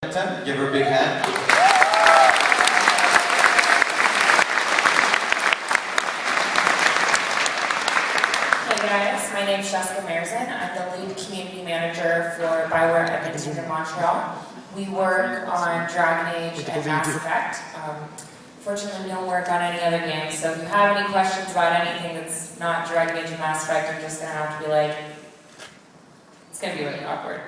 Give her a big hand. Hey guys, my name is Merizan. I'm the lead community manager for BioWare Edmonton in Montreal. We work on Dragon Age and Mass Effect. Fortunately, we don't work on any other games, so if you have any questions about anything that's not Dragon Age and Mass Effect, I'm just going to have to be like, it's going to be really awkward.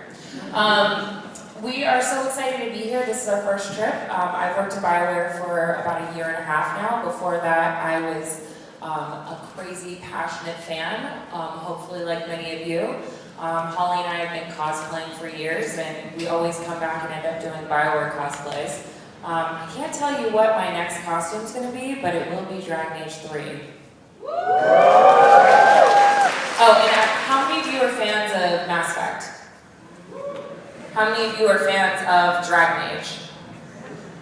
We are so excited to be here. This is our first trip. I've worked at BioWare for about a year and a half now. Before that, I was a crazy, passionate fan, hopefully like many of you. Holly and I have been cosplaying for years, and we always come back and end up doing BioWare cosplays. I can't tell you what my next costume is going to be, but it will be Dragon Age 3. Oh, and how many of you are fans of Mass Effect? How many of you are fans of Dragon Age?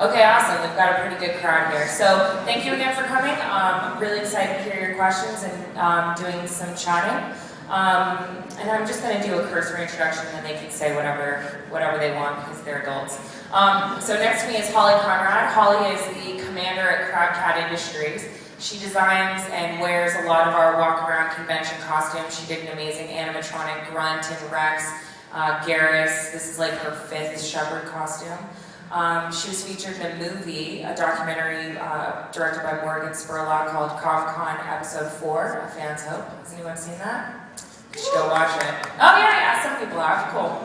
Okay, awesome. We've got a pretty good crowd here. So thank you again for coming. I'm really excited to hear your questions and doing some chatting. And I'm just going to do a cursory introduction, and they can say whatever they want because they're adults. So next to me is Holly Conrad. Holly is the commander at Crabcat Industries. She designs and wears a lot of our walk-around convention costumes. She did an amazing animatronic Grunt and Rex. Garrus, this is like her 5th Shepard costume. She was featured in a movie, a documentary directed by Morgan Spurlock called CovCon Episode 4, A Fan's Hope. Has anyone seen that? You should go watch it. Oh yeah, some people have. Cool.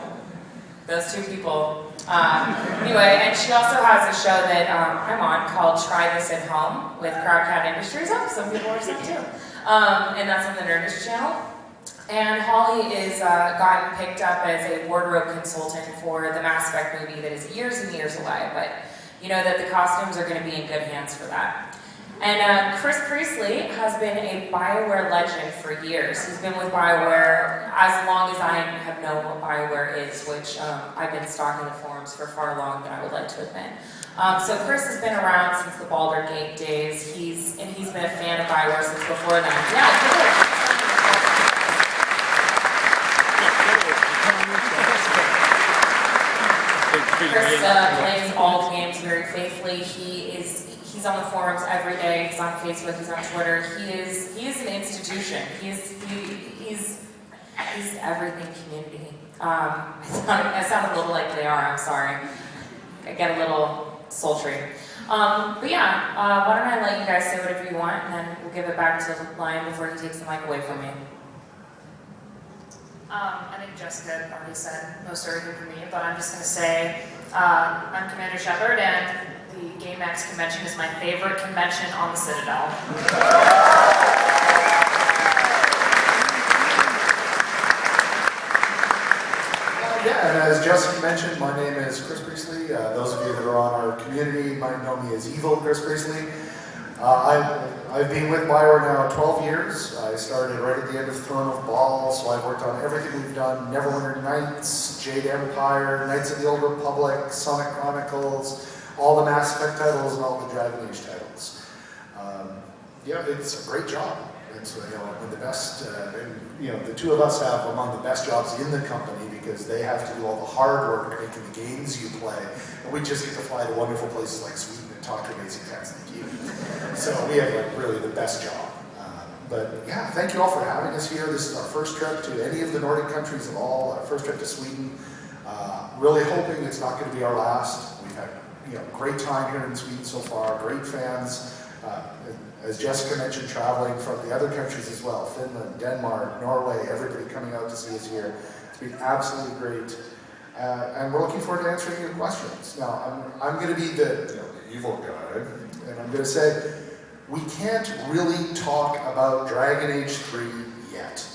Those 2 people. Anyway, and she also has a show that I'm on called Try This at Home with Crabcat Industries. Oh, some people are sick too. And that's on the Nerdist channel. And Holly is gotten picked up as a wardrobe consultant for the Mass Effect movie that is years and years away, but you know that the costumes are going to be in good hands for that. And Chris Priestley has been a BioWare legend for years. He's been with BioWare as long as I have known what BioWare is, which I've been stalking the forums for far longer than I would like to admit. So Chris has been around since the Baldur's Gate days. He's been a fan of BioWare since before then. Yeah, good. Chris plays all the games very faithfully. He's on the forums every day. He's on Facebook. He's on Twitter. He is an institution. He's everything community. I sound a little like they are. I'm sorry. I get a little sultry. But yeah, why don't I let you guys say whatever you want, and then we'll give it back to Lion before he takes the mic away from me. I think Jessica already said most everything for me, but I'm just going to say I'm Commander Shepard, and the Gamex convention is my favorite convention on the Citadel. Yeah, and as Jessica mentioned, my name is Chris Priestley. Those of you that are on our community might know me as Evil Chris Priestley. I've been with BioWare now 12 years. I started right at the end of Throne of Baal, so I've worked on everything we've done: Neverwinter Nights, Jade Empire, Knights of the Old Republic, Sonic Chronicles, all the Mass Effect titles, and all the Dragon Age titles. Yeah, it's a great job. It's one of the best, the 2 of us have among the best jobs in the company because they have to do all the hard work making the games you play, and we just get to fly to wonderful places like Sweden and talk to amazing fans like you. So we have really the best job. But yeah, thank you all for having us here. This is our first trip to any of the Nordic countries at all, our first trip to Sweden. Really hoping it's not going to be our last. We've had great time here in Sweden so far, great fans. As Jessica mentioned, traveling from the other countries as well, Finland, Denmark, Norway, everybody coming out to see us here. It's been absolutely great. And we're looking forward to answering your questions. Now, I'm going to be the evil guy, and I'm going to say, we can't really talk about Dragon Age 3 yet.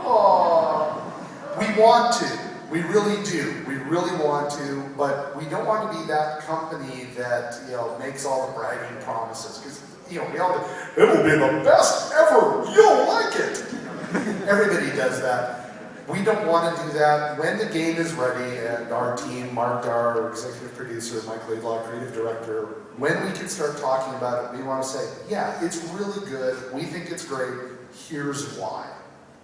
Oh, we want to. We really do. We really want to, but we don't want to be that company that makes all the bragging promises, because we all do. It will be the best ever. You'll like it. Everybody does that. We don't want to do that. When the game is ready, and our team, Mark Dar, our executive producer, Mike Laidlaw, creative director, when we can start talking about it, we want to say, yeah, it's really good. We think it's great. Here's why.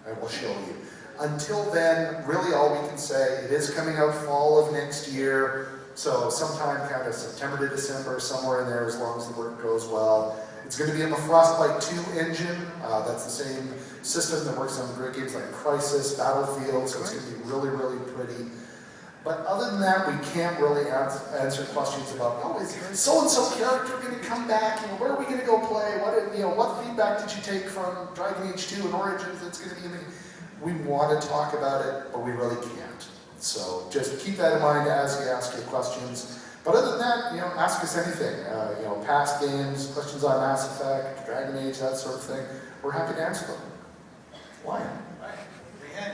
And we'll show you. Until then, really all we can say, it is coming out fall of next year. So sometime kind of September to December, somewhere in there, as long as the work goes well. It's going to be in the Frostbite 2 engine. That's the same system that works on great games like Crisis, Battlefield, so it's going to be really, really pretty. But other than that, we can't really answer questions about, oh, is so-and-so character going to come back? You know, where are we going to go play? What feedback did you take from Dragon Age 2 and Origins that's going to be amazing? We want to talk about it, but we really can't. So just keep that in mind as you ask your questions. But other than that, ask us anything. Past games, questions on Mass Effect, Dragon Age, that sort of thing. We're happy to answer them. Lion. Right. Bring it.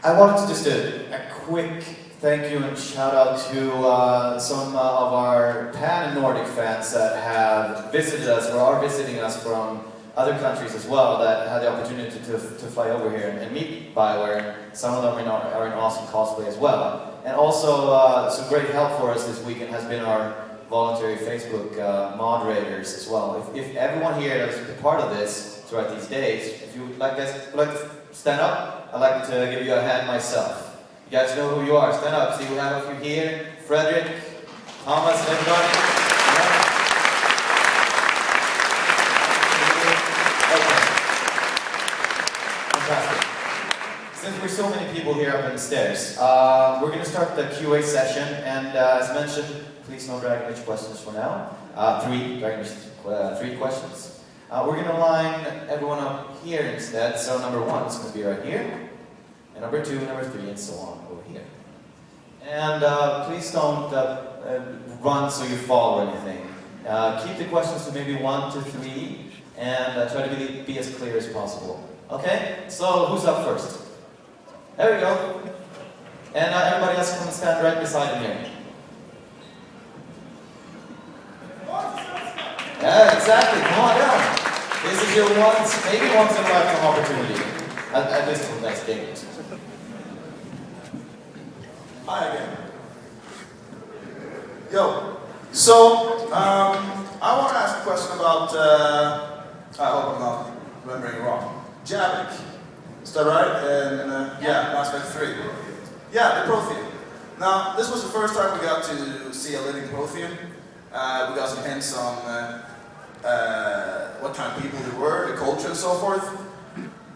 I wanted to just a quick thank you and shout out to some of our pan-Nordic fans that have visited us or are visiting us from other countries as well, that had the opportunity to fly over here and meet BioWare. Some of them are in awesome cosplay as well. And also some great help for us this weekend has been our voluntary Facebook moderators as well. If everyone here has been part of this throughout these days, if you would like to stand up, I'd like to give you a hand myself. You guys know who you are. Stand up. See, we have a few here. Frederick, Thomas, everybody. Okay. Fantastic. Since we're so many people here up in the stairs, we're going to start the QA session. And as mentioned, please no Dragon Age questions for now. Three questions. We're going to line everyone up here instead. So number 1 is going to be right here. And number 2, number 3, and so on over here. And please don't run so you fall or anything. Keep the questions to maybe 1 to 3, and try to be as clear as possible. Okay? So who's up first? There we go. And everybody else come and stand right beside him here. Yeah, exactly. Come on down. This is your maybe once in a lifetime opportunity. At least for the next game. Hi again. Yo. So, I want to ask a question about, I hope I'm not remembering it wrong. Javik. Is that right? And, yeah, Mass Effect 3. Yeah, the Prothean. Now, this was the first time we got to see a living Prothean. We got some hints on what kind of people they were, the culture and so forth.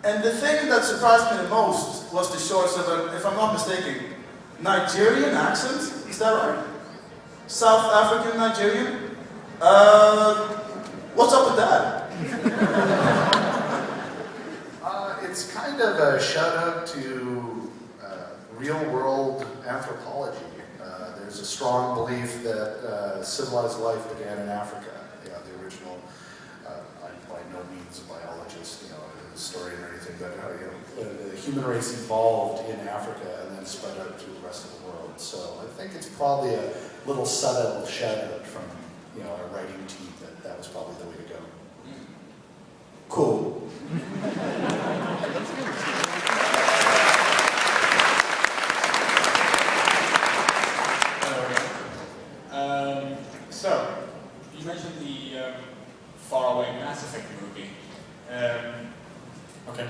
And the thing that surprised me the most was the choice of a, if I'm not mistaken, Nigerian accent? Is that right? South African Nigerian? What's up with that? It's kind of a shout out to real-world anthropology. There's a strong belief that civilized life began in Africa. The original, I'm by no means a biologist, historian or anything, but the human race evolved in Africa and then spread out to the rest of the world. So I think it's probably a little subtle shout out from our writing team that was probably the way to go. Cool. So, you mentioned the faraway Mass Effect movie. Okay.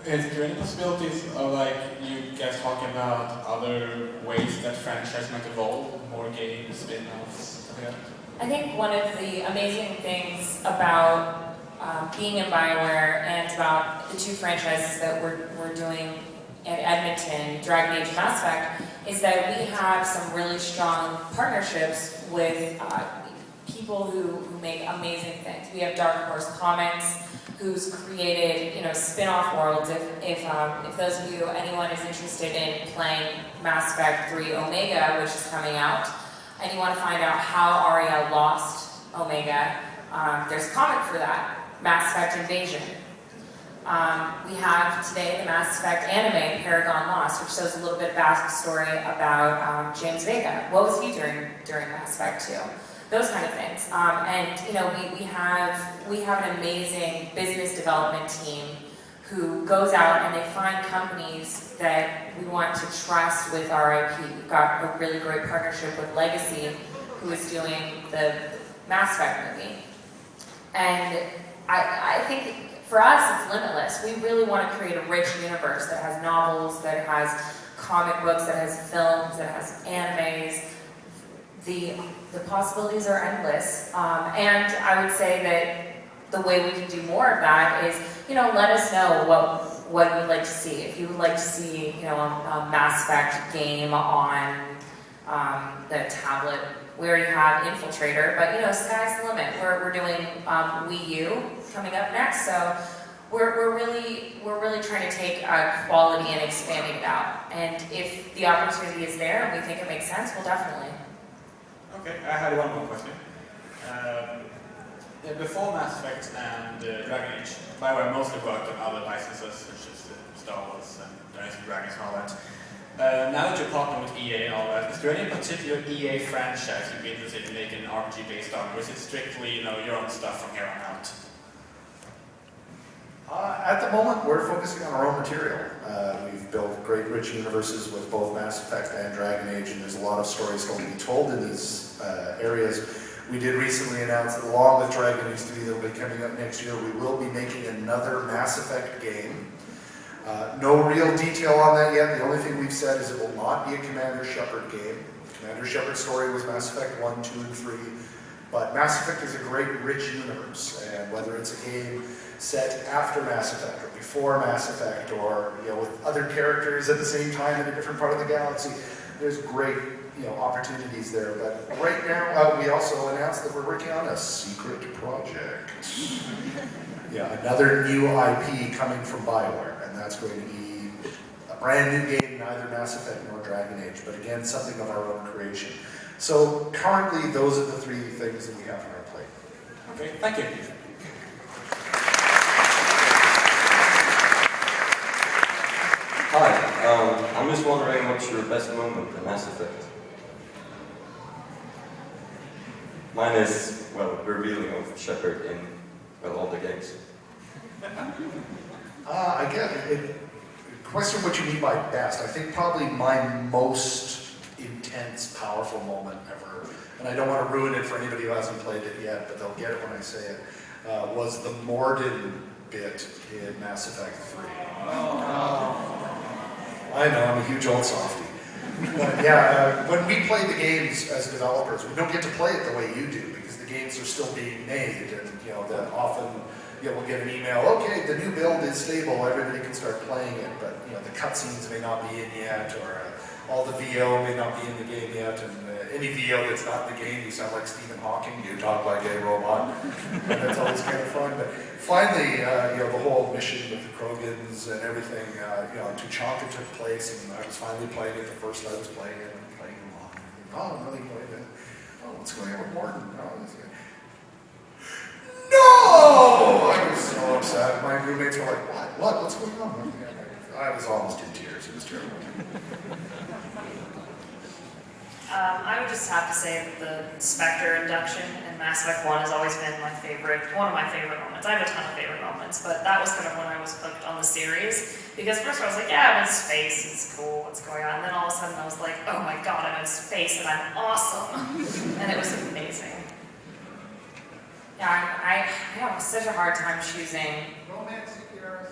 Is there any possibilities of you guys talking about other ways that franchise might evolve, more games, spin-offs, stuff like that? I think one of the amazing things about being in BioWare and about the 2 franchises that we're doing at Edmonton, Dragon Age and Mass Effect, is that we have some really strong partnerships with people who make amazing things. We have Dark Horse Comics, who's created spin-off worlds. If those of you, anyone is interested in playing Mass Effect 3 Omega, which is coming out, and you want to find out how Aria lost Omega, there's a comic for that, Mass Effect Invasion. We have today the Mass Effect anime, Paragon Lost, which shows a little bit of backstory about James Vega. What was he doing during Mass Effect 2? Those kind of things. And we have an amazing business development team who goes out and they find companies that we want to trust with our IP. We've got a really great partnership with Legacy, who is doing the Mass Effect movie. And I think for us it's limitless. We really want to create a rich universe that has novels, that has comic books, that has films, that has animes. The possibilities are endless, and I would say that the way we can do more of that is, let us know what you would like to see. If you would like to see, a Mass Effect game on the tablet, we already have Infiltrator, but sky's the limit. We're doing Wii U coming up next, so we're really trying to take quality and expanding it out. And if the opportunity is there and we think it makes sense, we'll definitely. Okay, I had one more question. Before Mass Effect and Dragon Age, BioWare mostly worked on other licenses such as Star Wars and Dungeons & Dragons and all that. Now that you're partnering with EA and all that, is there any particular EA franchise you'd be interested in making an RPG based on, or is it strictly your own stuff from here on out? At the moment, we're focusing on our own material. We've built great, rich universes with both Mass Effect and Dragon Age, and there's a lot of stories going to be told in these areas. We did recently announce that along with Dragon Age 3 that will be coming up next year, we will be making another Mass Effect game. No real detail on that yet. The only thing we've said is it will not be a Commander Shepard game. Commander Shepard's story was Mass Effect 1, 2, and 3. But Mass Effect is a great, rich universe, and whether it's a game set after Mass Effect or before Mass Effect, or with other characters at the same time in a different part of the galaxy, there's great opportunities there. But right now, we also announced that we're working on a secret project. Another new IP coming from BioWare, and that's going to be a brand new game, neither Mass Effect nor Dragon Age, but again, something of our own creation. So currently, those are the three things that we have on our plate. Okay, thank you. Hi, I'm just wondering what's your best moment in Mass Effect? Mine is, the revealing of Shepard in, all the games. I get it. Question what you mean by best. I think probably my most intense, powerful moment ever, and I don't want to ruin it for anybody who hasn't played it yet, but they'll get it when I say it, was the Morden bit in Mass Effect 3. I know, I'm a huge old softie. But yeah, when we play the games as developers, we don't get to play it the way you do, because the games are still being made, and often we'll get an email, okay, the new build is stable, everybody can start playing it, but the cutscenes may not be in yet, or all the VO may not be in the game yet, and any VO that's not in the game, you sound like Stephen Hawking, you talk like a robot, and that's always kind of fun. But finally, the whole mission with the Krogans and everything, Tuchanka took place, and I was finally playing it the first I was playing it, and playing along. Oh, I'm really playing it. Oh, what's going on with Morton? Oh, no! I was so upset. My roommates were like, what? What's going on? I was almost in tears. It was terrible. I would just have to say that the Spectre induction in Mass Effect 1 has always been one of my favorite moments. I have a ton of favorite moments, but that was kind of when I was hooked on the series. Because first I was like, yeah, I'm in space, it's cool, what's going on? And then all of a sudden I was like, oh my god, I'm in space and I'm awesome. And it was amazing. Yeah, I have such a hard time choosing. Romantic heroes.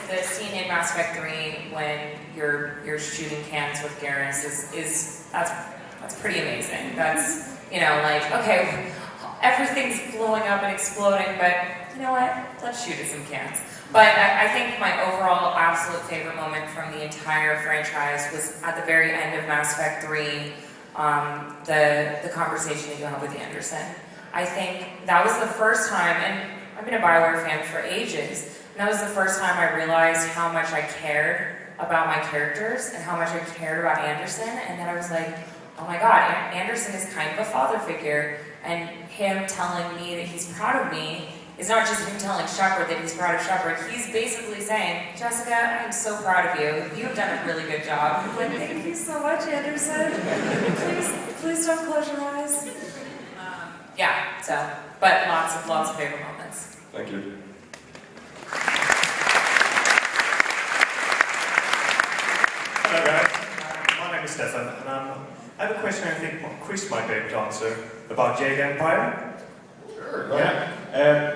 The scene in Mass Effect 3 when you're shooting cans with Garrus is that's pretty amazing. That's okay, everything's blowing up and exploding, but you know what? Let's shoot at some cans. But I think my overall absolute favorite moment from the entire franchise was at the very end of Mass Effect 3, the conversation that you have with Anderson. I think that was the first time, and I've been a BioWare fan for ages, and that was the first time I realized how much I cared about my characters and how much I cared about Anderson, and then I was like, oh my god, Anderson is kind of a father figure, and him telling me that he's proud of me is not just him telling Shepard that he's proud of Shepard. He's basically saying, Jessica, I am so proud of you. You have done a really good job. I'm like, thank you so much, Anderson. Please don't close your eyes. But lots of favorite moments. Thank you. Hello guys, my name is Stefan, and I'm I have a question I think Chris might be able to answer about Jade Empire. Sure. Yeah.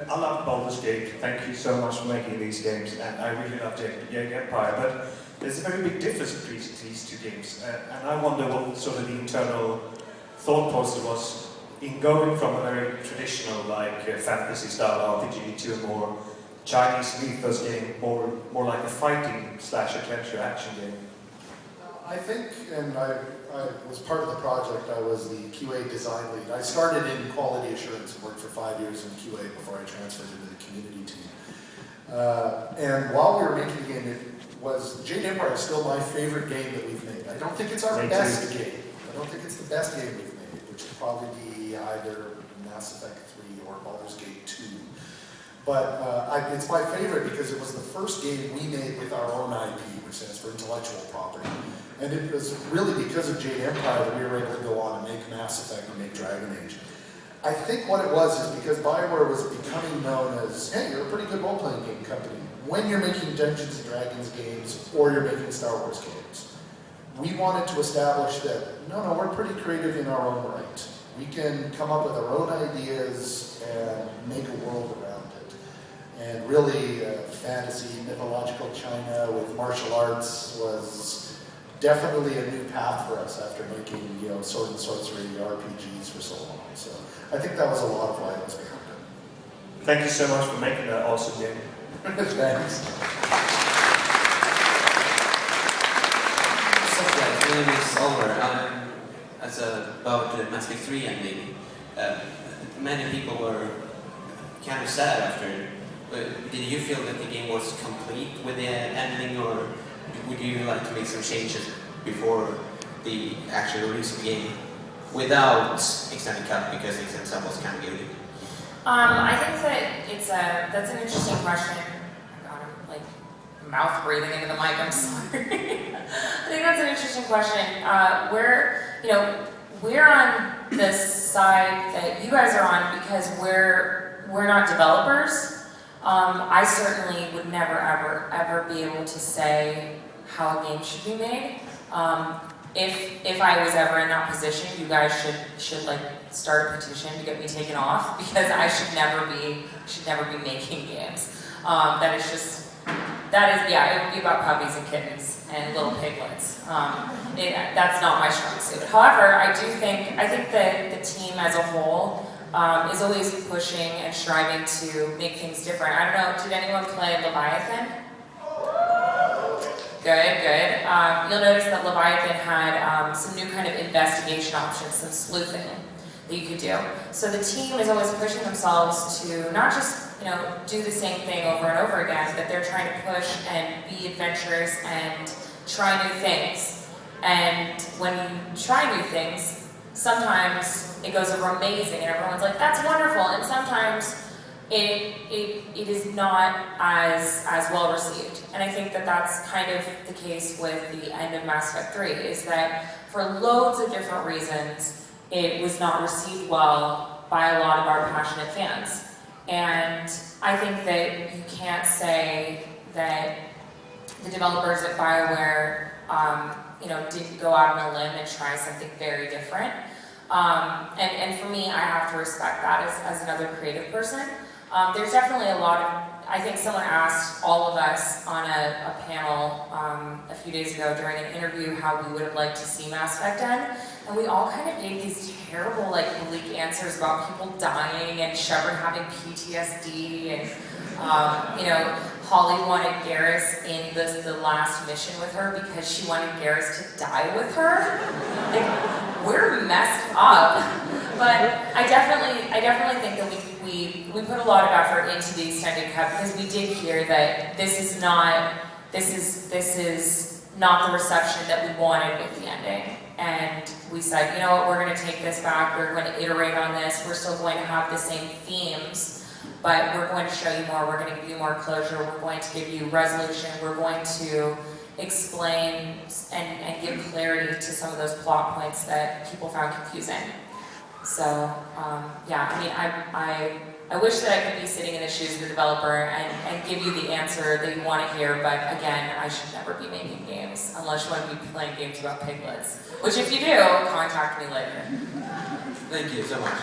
I love Baldur's Gate. Thank you so much for making these games, and I really love Jade Empire. But there's a very big difference between these two games, and I wonder what sort of the internal thought process was in going from a very traditional, like fantasy style RPG to a more Chinese mythos game, more like a fighting / adventure action game. I think, and I was part of the project, I was the QA design lead. I started in quality assurance and worked for 5 years in QA before I transferred into the community team. And while we were making the game, Jade Empire is still my favorite game that we've made. I don't think it's our best game. I don't think it's the best game we've made, which would probably be either Mass Effect 3 or Baldur's Gate 2. But it's my favorite because it was the first game we made with our own IP, which stands for intellectual property. And it was really because of Jade Empire that we were able to go on and make Mass Effect and make Dragon Age. I think what it was is because BioWare was becoming known as, hey, you're a pretty good role-playing game company when you're making Dungeons and Dragons games or you're making Star Wars games. We wanted to establish that, no, we're pretty creative in our own right. We can come up with our own ideas and make a world around it. And really, fantasy, mythological China with martial arts was definitely a new path for us after making, sword and sorcery RPGs for so long. So I think that was a lot of why it was behind it. Thank you so much for making that awesome game. Thanks. So yeah, my name is Oliver. About Mass Effect 3 ending. Many people were kind of sad after. Did you feel that the game was complete with the ending, or would you like to make some changes before the actual release of the game without extended cut, because the extended cut was kind of good? I think that that's an interesting question. Oh God, I'm like mouth breathing into the mic. I'm sorry. I think that's an interesting question. We're on the side that you guys are on because we're not developers. I certainly would never, ever be able to say how a game should be made. If I was ever in that position, you guys should like start a petition to get me taken off, because I should never be making games. It would be about puppies and kittens and little piglets. That's not my strong suit. However, I think that the team as a whole is always pushing and striving to make things different. I don't know, did anyone play Leviathan? Good. You'll notice that Leviathan had some new kind of investigation options, some sleuthing that you could do. So the team is always pushing themselves to not just do the same thing over and over again, but they're trying to push and be adventurous and try new things. And when you try new things, sometimes it goes over amazing and everyone's like, that's wonderful, and sometimes it is not as well received. And I think that that's kind of the case with the end of Mass Effect 3, is that for loads of different reasons, it was not received well by a lot of our passionate fans. And I think that you can't say that the developers at BioWare didn't go out on a limb and try something very different. And for me, I have to respect that as another creative person. There's definitely a lot of, I think someone asked all of us on a panel a few days ago during an interview how we would have liked to see Mass Effect end, and we all kind of gave these terrible, bleak answers about people dying and Shepard having PTSD, and Holly wanted Garrus in the last mission with her because she wanted Garrus to die with her. We're messed up. But I definitely think that we put a lot of effort into the extended cut, because we did hear that this is not the reception that we wanted with the ending. And we said, you know what, we're going to take this back, we're going to iterate on this, we're still going to have the same themes, but we're going to show you more, we're going to give you more closure, we're going to give you resolution, we're going to explain and give clarity to some of those plot points that people found confusing. So, I I wish that I could be sitting in the shoes of the developer and give you the answer that you want to hear, but again, I should never be making games unless you want to be playing games about piglets. Which if you do, contact me later. Thank you so much.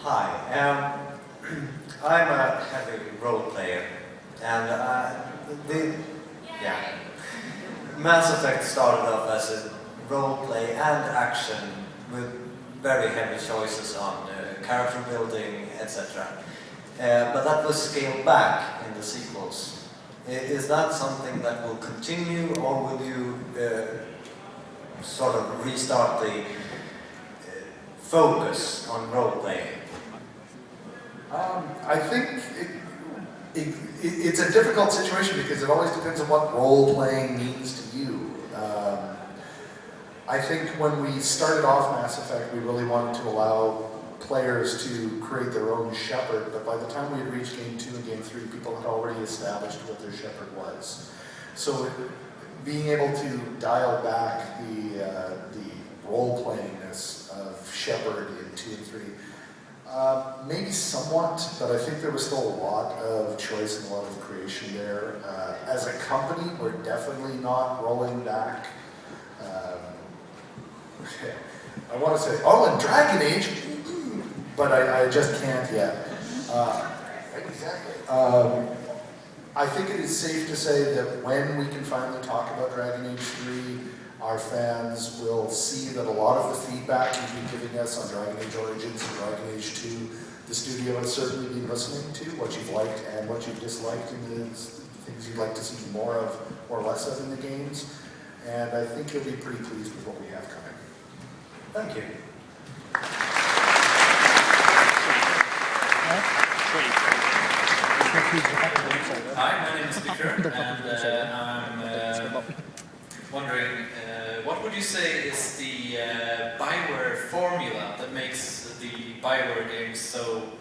Hi, I'm a heavy role player, and Mass Effect started off as a role play and action with very heavy choices on character building, etc. But that was scaled back in the sequels. Is that something that will continue, or will you sort of restart the focus on role playing? I think it's a difficult situation because it always depends on what role-playing means to you. I think when we started off Mass Effect, we really wanted to allow players to create their own Shepard, but by the time we had reached Game 2 and Game 3, people had already established what their Shepard was. So being able to dial back the role-playingness of Shepard in 2 and 3, maybe somewhat, but I think there was still a lot of choice and a lot of creation there. As a company, we're definitely not rolling back. I want to say, oh, and Dragon Age, but I just can't yet. Exactly. I think it is safe to say that when we can finally talk about Dragon Age 3, our fans will see that a lot of the feedback you've been giving us on Dragon Age Origins and Dragon Age 2, the studio has certainly been listening to what you've liked and what you've disliked, and the things you'd like to see more of or less of in the games. And I think you'll be pretty pleased with what we have coming. Thank you. Hi, my name is Peter, and I'm wondering, what would you say is the BioWare formula that makes the BioWare games so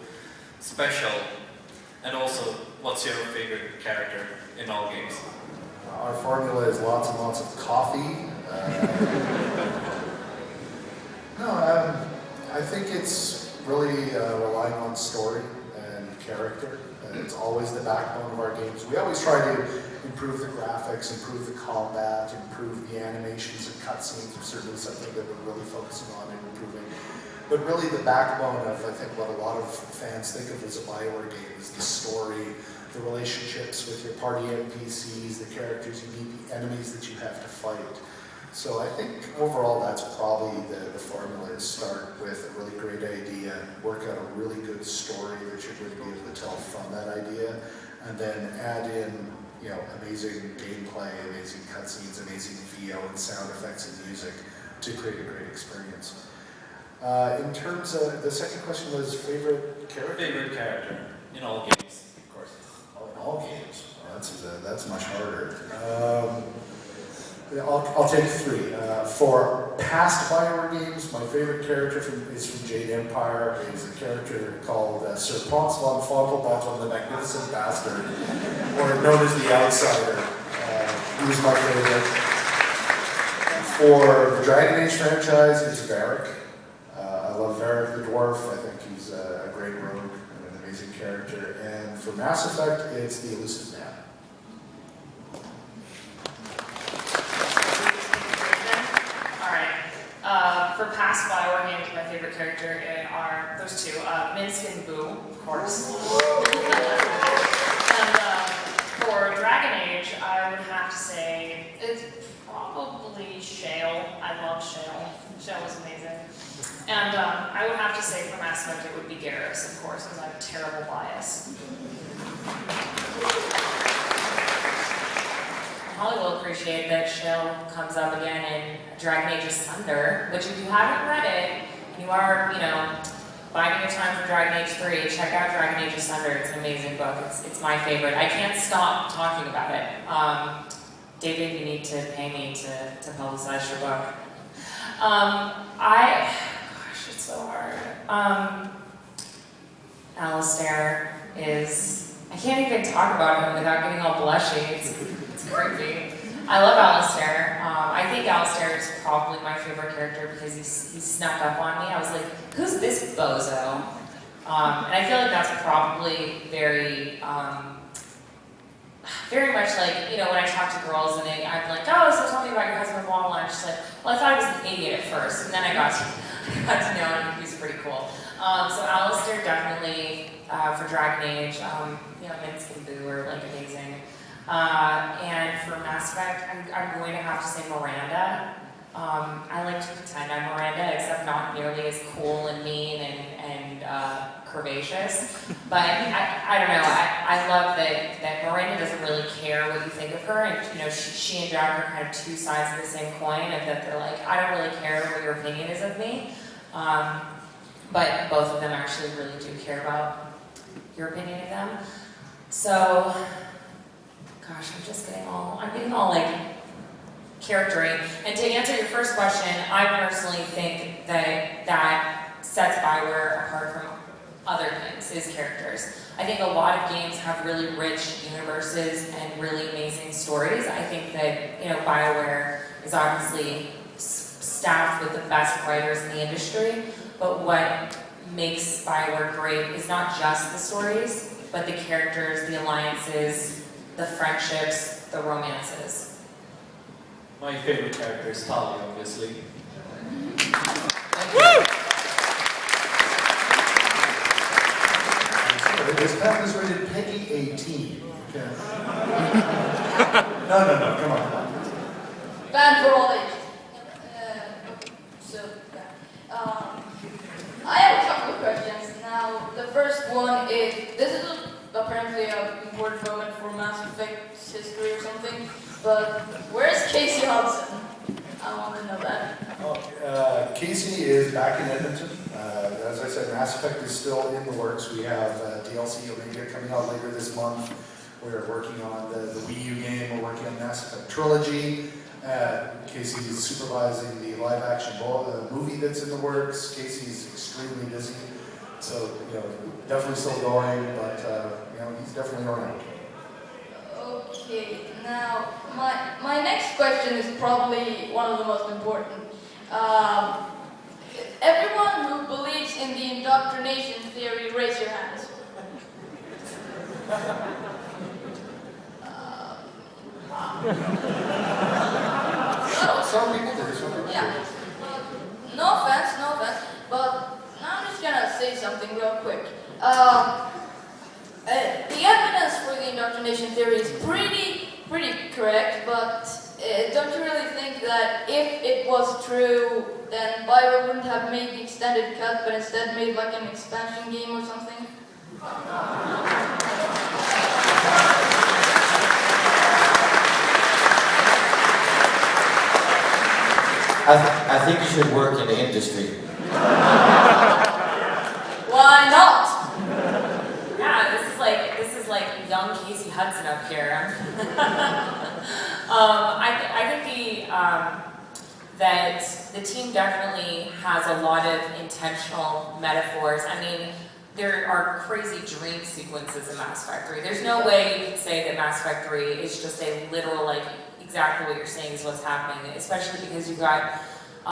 special? And also, what's your favorite character in all games? Our formula is lots and lots of coffee. I think it's really relying on story and character. It's always the backbone of our games. We always try to improve the graphics, improve the combat, improve the animations and cutscenes are certainly something that we're really focusing on and improving. But really the backbone of, I think, what a lot of fans think of as a BioWare game is the story, the relationships with your party NPCs, the characters you meet, the enemies that you have to fight. So I think overall that's probably the formula, is start with a really great idea, work out a really good story that you're going to be able to tell from that idea, and then add in, you know, amazing gameplay, amazing cutscenes, amazing VO and sound effects and music to create a great experience. In terms of, the second question was favorite character? Favorite character in all games, of course. Oh, in all games? Oh, that's much harder. I'll take three. For past BioWare games, my favorite character is from Jade Empire. Is a character called Sir Ponce von Fontelbattle, the Magnificent Bastard, or known as the Outsider. He was my favorite. For the Dragon Age franchise, it's Varric. I love Varric the Dwarf. I think he's a great rogue and an amazing character. And for Mass Effect, it's the Elusive Man. For past BioWare games, my favorite character are those two, Minsk and Boo, of course. And for Dragon Age, I would have to say it's probably Shale. I love Shale. Shale was amazing. And I would have to say for Mass Effect, it would be Garrus, of course, because I have a terrible bias. Holly will appreciate that Shale comes up again in Dragon Age Asunder, which if you haven't read it, you are, biding your time for Dragon Age 3, check out Dragon Age Asunder. It's an amazing book. It's my favorite. I can't stop talking about it. David, you need to pay me to publicize your book. Gosh, it's so hard. Alistair is, I can't even talk about him without getting all blushy. It's creepy. I love Alistair. I think Alistair is probably probably my favorite character because he snuck up on me. I was like, who's this bozo? And I feel like that's probably very much like, you know, when I talk to girls and I'm like, oh, so tell me about your husband, blah, blah, and she's like, well, I thought he was an idiot at first, and then I got to know him, he's pretty cool. So Alistair definitely, for Dragon Age, you know, Minsk and Boo are like amazing. And for Mass Effect, I'm going to have to say Miranda. I like to pretend I'm Miranda, except not nearly as cool and mean and curvaceous. But I don't know, I love that Miranda doesn't really care what you think of her, and you know, she and Jack are kind of two sides of the same coin, and that they're like, I don't really care what your opinion is of me. But both of them actually really do care about your opinion of them. So, gosh, I'm getting all like charactery. And to answer your first question, I personally think that sets BioWare apart from other things, is characters. I think a lot of games have really rich universes and really amazing stories. I think that, you know, BioWare is obviously staffed with the best writers in the industry, but what makes BioWare great is not just the stories, but the characters, the alliances, the friendships, the romances. My favorite character is Tali, obviously. Woo! This patent is rated Peggy 18. Okay. No, come on. Banned for all ages. I have a couple of questions. Now, the first one is, this is apparently an important moment for Mass Effect's history or something, but where's Casey Hudson? I want to know that. Casey is back in Edmonton. As I said, Mass Effect is still in the works. We have DLC Omega coming out later this month. We're working on the Wii U game. We're working on Mass Effect Trilogy. Casey is supervising the live-action movie that's in the works. Casey's extremely busy, so you know, definitely still going, but you know, he's definitely around. Okay, now my next question is probably one of the most important. Everyone who believes in the indoctrination theory, raise your hands. Some people do, some people do. Yeah. No offense, but now I'm just gonna say something real quick. The evidence for the indoctrination theory is pretty correct, but don't you really think that if it was true, then BioWare wouldn't have made the extended cut, but instead made like an expansion game or something? I think you should work in the industry. Why not? Yeah, this is like young Casey Hudson up here. I think that the team definitely has a lot of intentional metaphors. I mean, there are crazy dream sequences in Mass Effect 3. There's no way you can say that Mass Effect 3 is just a literal, like, exactly what you're saying is what's happening, especially because you've got